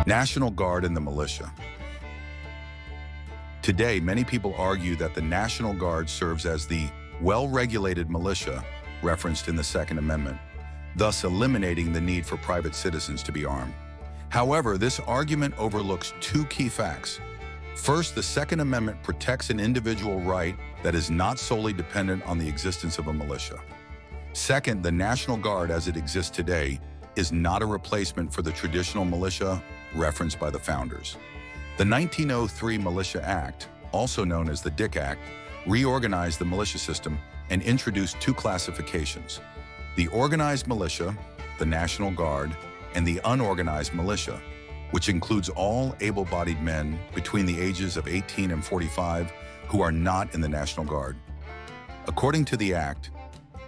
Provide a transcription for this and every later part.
National Guard and the militia. Today, many people argue that the National Guard serves as the well-regulated militia referenced in the Second Amendment, thus eliminating the need for private citizens to be armed. However, this argument overlooks two key facts. First, the Second Amendment protects an individual right that is not solely dependent on the existence of a militia. Second, the National Guard as it exists today is not a replacement for the traditional militia referenced by the founders. The 1903 Militia Act, also known as the Dick Act, reorganized the militia system and introduced two classifications: the organized militia, the National Guard, and the unorganized militia, which includes all able-bodied men between the ages of 18 and 45 who are not in the National Guard. According to the Act,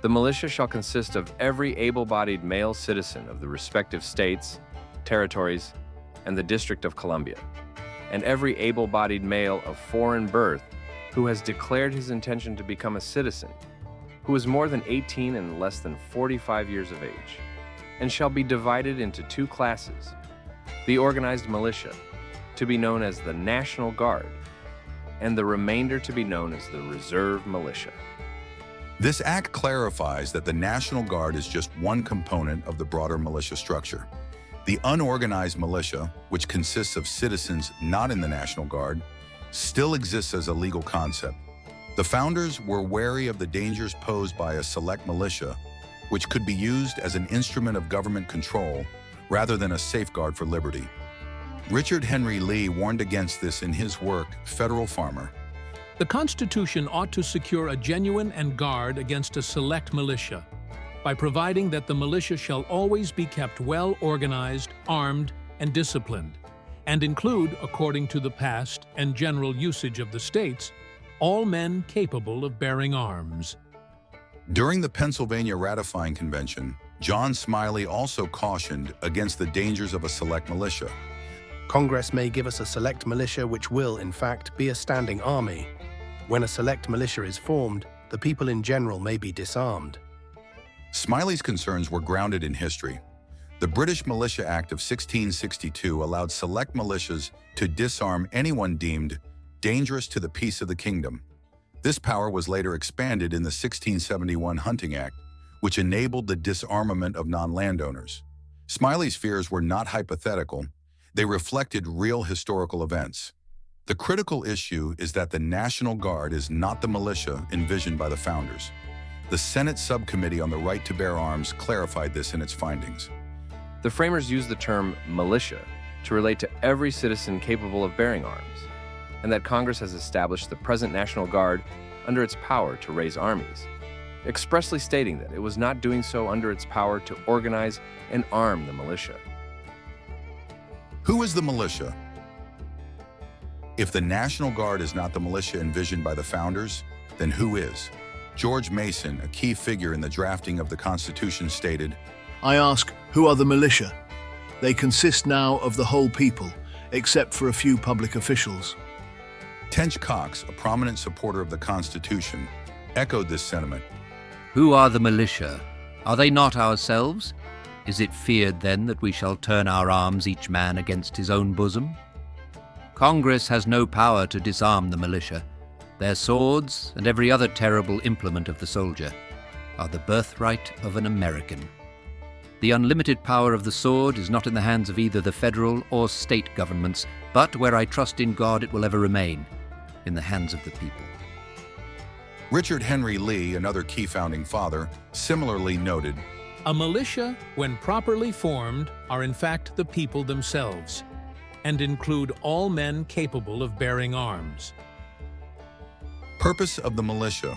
the militia shall consist of every able-bodied male citizen of the respective states, territories, and the District of Columbia, and every able-bodied male of foreign birth who has declared his intention to become a citizen, who is more than 18 and less than 45 years of age, and shall be divided into two classes: the organized militia, to be known as the National Guard, and the remainder to be known as the Reserve Militia. this act clarifies that the National Guard is just one component of the broader militia structure. The unorganized militia, which consists of citizens not in the National Guard, still exists as a legal concept. The founders were wary of the dangers posed by a select militia, which could be used as an instrument of government control rather than a safeguard for liberty. Richard Henry Lee warned against this in his work, Federal Farmer. The Constitution ought to secure a genuine and guard against a select militia by providing that the militia shall always be kept well organized, armed, and disciplined, and include, according to the past and general usage of the states, all men capable of bearing arms. During the Pennsylvania Ratifying Convention, John Smiley also cautioned against the dangers of a select militia. Congress may give us a select militia which will, in fact, be a standing army. When a select militia is formed, the people in general may be disarmed. Smiley's concerns were grounded in history. The British Militia Act of 1662 allowed select militias to disarm anyone deemed dangerous to the peace of the kingdom. This power was later expanded in the 1671 Hunting Act, which enabled the disarmament of non-landowners. Smiley's fears were not hypothetical. They reflected real historical events. The critical issue is that the National Guard is not the militia envisioned by the founders. The Senate Subcommittee on the Right to Bear Arms clarified this in its findings. The framers used the term militia to relate to every citizen capable of bearing arms, and that Congress has established the present National Guard under its power to raise armies, expressly stating that it was not doing so under its power to organize and arm the militia. Who is the militia? If the National Guard is not the militia envisioned by the founders, then who is? George Mason, a key figure in the drafting of the Constitution, stated, I ask, who are the militia? They consist now of the whole people, except for a few public officials. Tench Coxe, a prominent supporter of the Constitution, echoed this sentiment. Who are the militia? Are they not ourselves? Is it feared then that we shall turn our arms each man against his own bosom? Congress has no power to disarm the militia. Their swords, and every other terrible implement of the soldier, are the birthright of an American. The unlimited power of the sword is not in the hands of either the federal or state governments, but where I trust in God it will ever remain, in the hands of the people. Richard Henry Lee, another key founding father, similarly noted, A militia, when properly formed, are in fact the people themselves, and include all men capable of bearing arms. Purpose of the militia.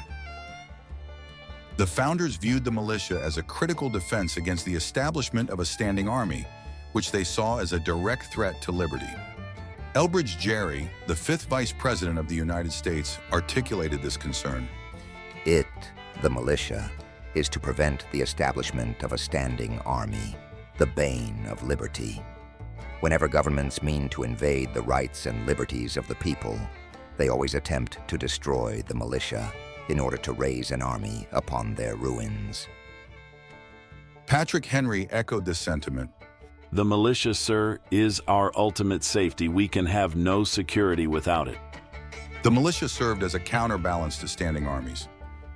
The founders viewed the militia as a critical defense against the establishment of a standing army, which they saw as a direct threat to liberty. Elbridge Gerry, the 5th Vice President of the United States, articulated this concern. It, the militia, is to prevent the establishment of a standing army, the bane of liberty. Whenever governments mean to invade the rights and liberties of the people, they always attempt to destroy the militia in order to raise an army upon their ruins. Patrick Henry echoed this sentiment. The militia, sir, is our ultimate safety. We can have no security without it. The militia served as a counterbalance to standing armies.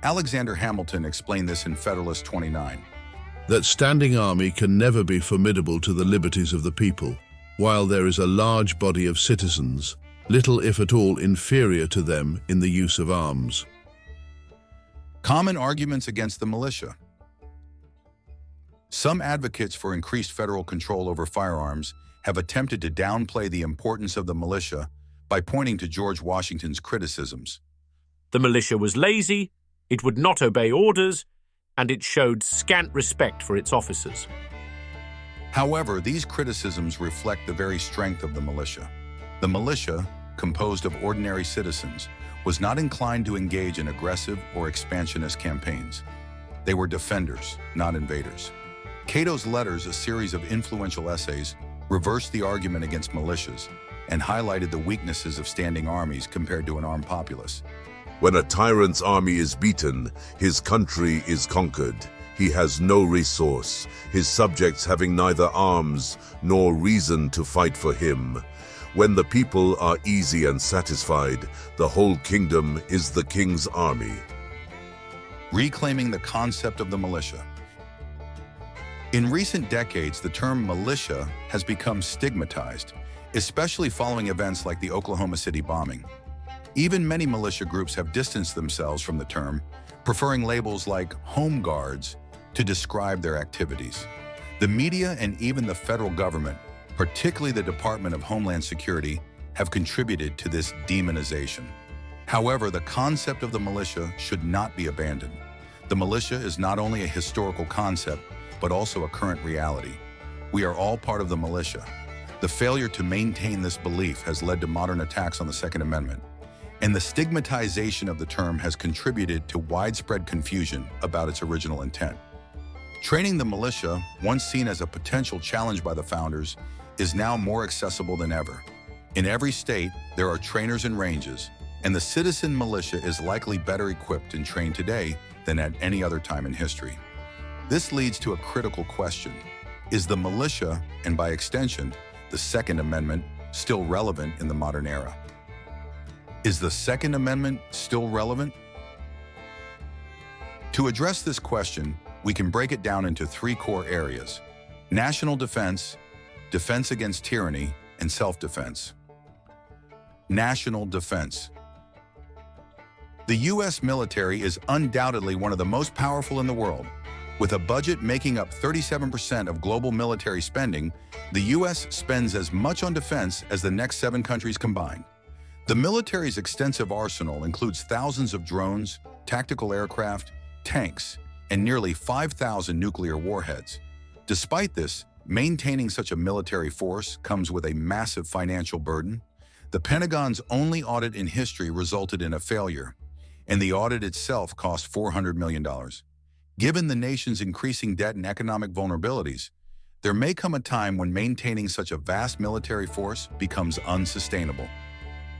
Alexander Hamilton explained this in Federalist 29. That standing army can never be formidable to the liberties of the people, while there is a large body of citizens, little if at all inferior to them in the use of arms. Common arguments against the militia. Some advocates for increased federal control over firearms have attempted to downplay the importance of the militia by pointing to George Washington's criticisms. The militia was lazy, it would not obey orders, and it showed scant respect for its officers. However, these criticisms reflect the very strength of the militia. The militia, composed of ordinary citizens, was not inclined to engage in aggressive or expansionist campaigns. They were defenders, not invaders. Cato's Letters, a series of influential essays, reversed the argument against militias and highlighted the weaknesses of standing armies compared to an armed populace. When a tyrant's army is beaten, his country is conquered. He has no resource, his subjects having neither arms nor reason to fight for him. When the people are easy and satisfied, the whole kingdom is the king's army. Reclaiming the concept of the militia. In recent decades, the term militia has become stigmatized, especially following events like the Oklahoma City bombing. Even many militia groups have distanced themselves from the term, preferring labels like home guards to describe their activities. The media and even the federal government, particularly the Department of Homeland Security, have contributed to this demonization. However, the concept of the militia should not be abandoned. The militia is not only a historical concept, but also a current reality. We are all part of the militia. The failure to maintain this belief has led to modern attacks on the Second Amendment, and the stigmatization of the term has contributed to widespread confusion about its original intent. Training the militia, once seen as a potential challenge by the founders, is now more accessible than ever. In every state, there are trainers and ranges, and the citizen militia is likely better equipped and trained today than at any other time in history. This leads to a critical question. Is the militia, and by extension, the Second Amendment, still relevant in the modern era? Is the Second Amendment still relevant? To address this question, we can break it down into three core areas: national defense, defense against tyranny, and self-defense. National defense. The U.S. military is undoubtedly one of the most powerful in the world. With a budget making up 37% of global military spending, the U.S. spends as much on defense as the next 7 countries combined. The military's extensive arsenal includes thousands of drones, tactical aircraft, tanks, and nearly 5,000 nuclear warheads. Despite this, maintaining such a military force comes with a massive financial burden. The Pentagon's only audit in history resulted in a failure, and the audit itself cost $400 million. Given the nation's increasing debt and economic vulnerabilities, there may come a time when maintaining such a vast military force becomes unsustainable.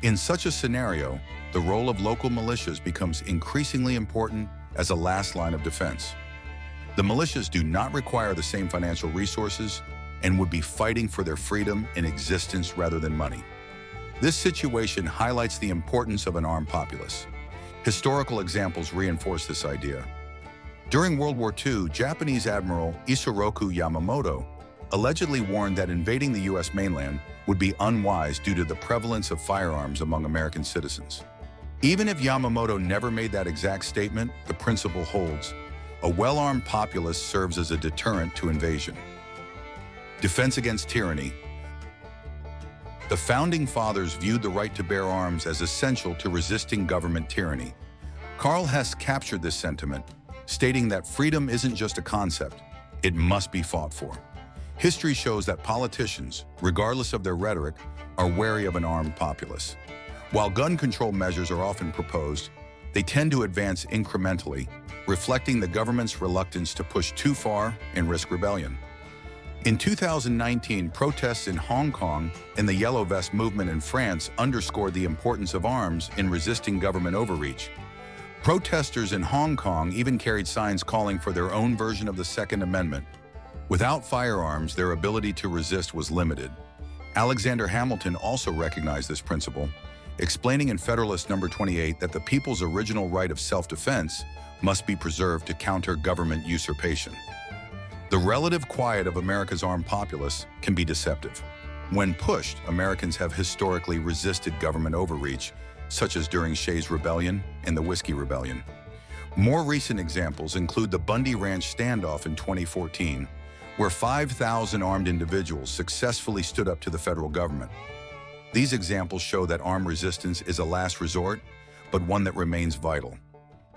In such a scenario, the role of local militias becomes increasingly important as a last line of defense. The militias do not require the same financial resources and would be fighting for their freedom and existence rather than money. This situation highlights the importance of an armed populace. Historical examples reinforce this idea. During World War II, Japanese Admiral Isoroku Yamamoto allegedly warned that invading the U.S. mainland would be unwise due to the prevalence of firearms among American citizens. Even if Yamamoto never made that exact statement, the principle holds. A well-armed populace serves as a deterrent to invasion. Defense against tyranny. The Founding Fathers viewed the right to bear arms as essential to resisting government tyranny. Karl Hess captured this sentiment, stating that freedom isn't just a concept, it must be fought for. History shows that politicians, regardless of their rhetoric, are wary of an armed populace. While gun control measures are often proposed, they tend to advance incrementally, reflecting the government's reluctance to push too far and risk rebellion. In 2019, protests in Hong Kong and the Yellow Vest movement in France underscored the importance of arms in resisting government overreach. Protesters in Hong Kong even carried signs calling for their own version of the Second Amendment. Without firearms, their ability to resist was limited. Alexander Hamilton also recognized this principle, explaining in Federalist No. 28 that the people's original right of self-defense must be preserved to counter government usurpation. The relative quiet of America's armed populace can be deceptive. When pushed, Americans have historically resisted government overreach, such as during Shays' Rebellion and the Whiskey Rebellion. More recent examples include the Bundy Ranch standoff in 2014, where 5,000 armed individuals successfully stood up to the federal government. These examples show that armed resistance is a last resort, but one that remains vital.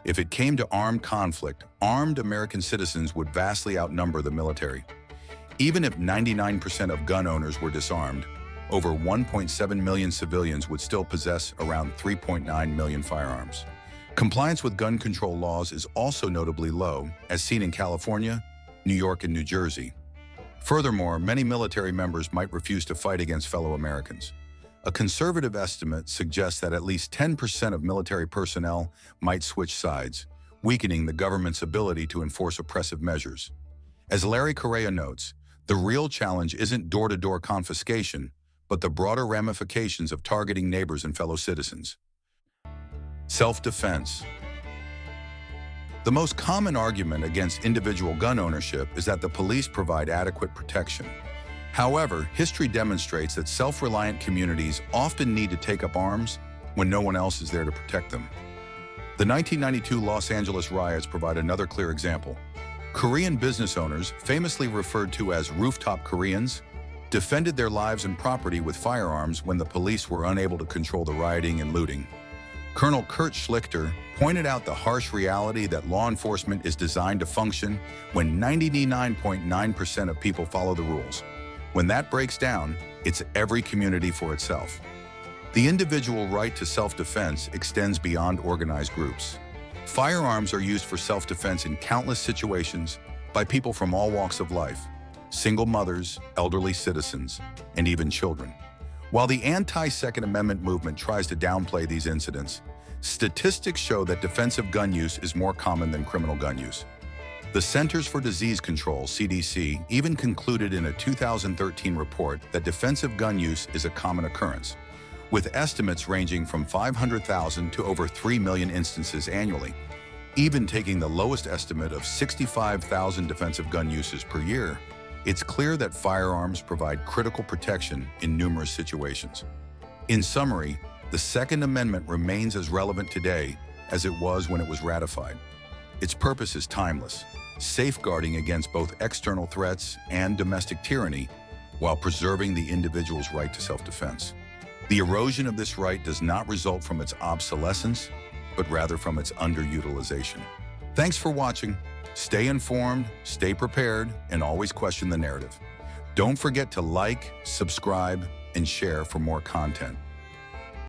If it came to armed conflict, armed American citizens would vastly outnumber the military. Even if 99% of gun owners were disarmed, over 1.7 million civilians would still possess around 3.9 million firearms. Compliance with gun control laws is also notably low, as seen in California, New York, and New Jersey. Furthermore, many military members might refuse to fight against fellow Americans. A conservative estimate suggests that at least 10% of military personnel might switch sides, weakening the government's ability to enforce oppressive measures. As Larry Correa notes, the real challenge isn't door-to-door confiscation, but the broader ramifications of targeting neighbors and fellow citizens. Self-defense. The most common argument against individual gun ownership is that the police provide adequate protection. However, history demonstrates that self-reliant communities often need to take up arms when no one else is there to protect them. The 1992 Los Angeles riots provide another clear example. Korean business owners, famously referred to as rooftop Koreans, defended their lives and property with firearms when the police were unable to control the rioting and looting. Colonel Kurt Schlichter pointed out the harsh reality that law enforcement is designed to function when 99.9% of people follow the rules. When that breaks down, it's every community for itself. The individual right to self-defense extends beyond organized groups. Firearms are used for self-defense in countless situations by people from all walks of life: single mothers, elderly citizens, and even children. While the anti-Second Amendment movement tries to downplay these incidents, statistics show that defensive gun use is more common than criminal gun use. The Centers for Disease Control, CDC, even concluded in a 2013 report that defensive gun use is a common occurrence, with estimates ranging from 500,000 to over 3 million instances annually. Even taking the lowest estimate of 65,000 defensive gun uses per year, it's clear that firearms provide critical protection in numerous situations. In summary, the Second Amendment remains as relevant today as it was when it was ratified. Its purpose is timeless, safeguarding against both external threats and domestic tyranny while preserving the individual's right to self-defense. The erosion of this right does not result from its obsolescence, but rather from its underutilization. Thanks for watching. Stay informed, stay prepared, and always question the narrative. Don't forget to like, subscribe, and share for more content.